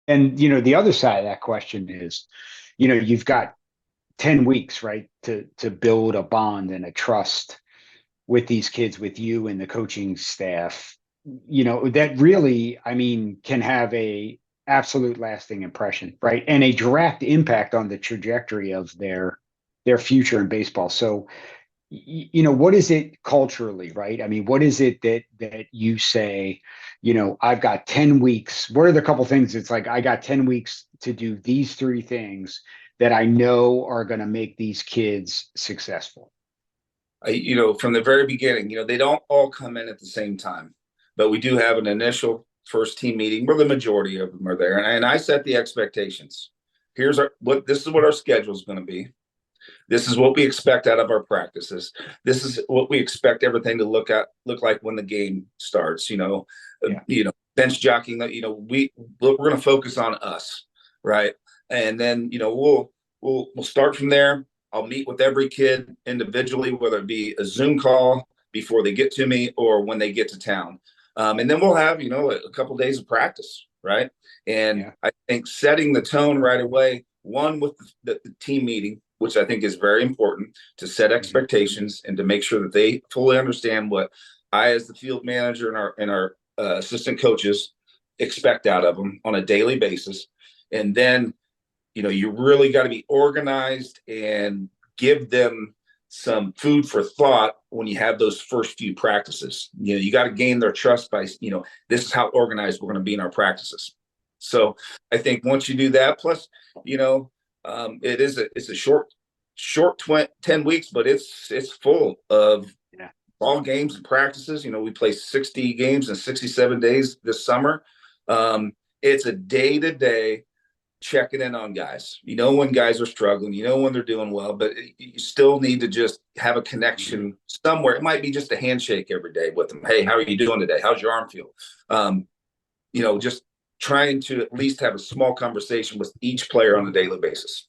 And, the other side of that question is, you've got 10 weeks, right, to build a bond and a trust with these kids, with you and the coaching staff, that really, I mean, can have a absolute lasting impression, right? And a direct impact on the trajectory of their future in baseball. So, what is it culturally, right? I mean, what is it that you say, I've got 10 weeks. What are the couple things? It's like I got 10 weeks to do these three things that I know are going to make these kids successful. From the very beginning, they don't all come in at the same time, but we do have an initial first team meeting where the majority of them are there. And I set the expectations. This is what our schedule is going to be. This is what we expect out of our practices. This is what we expect everything to look like when the game starts. Yeah. Bench jockeying. We're going to focus on us, right? And then we'll start from there. I'll meet with every kid individually, whether it be a Zoom call before they get to me or when they get to town. And then we'll have a couple of days of practice, right? And Yeah. I think setting the tone right away, one with the team meeting, which I think is very important to set expectations and to make sure that they fully understand what I, as the field manager and our assistant coaches, expect out of them on a daily basis. And then, you really got to be organized and give them some food for thought when you have those first few practices. You got to gain their trust by, this is how organized we're going to be in our practices. So I think once you do that, plus, it's a short 10 weeks, but it's full of Yeah. all games and practices. We play 60 games in 67 days this summer. It's a day-to-day checking in on guys. When guys are struggling, when they're doing well, but you still need to just have a connection somewhere. It might be just a handshake every day with them. Hey, how are you doing today? How's your arm feel? Just trying to at least have a small conversation with each player on a daily basis.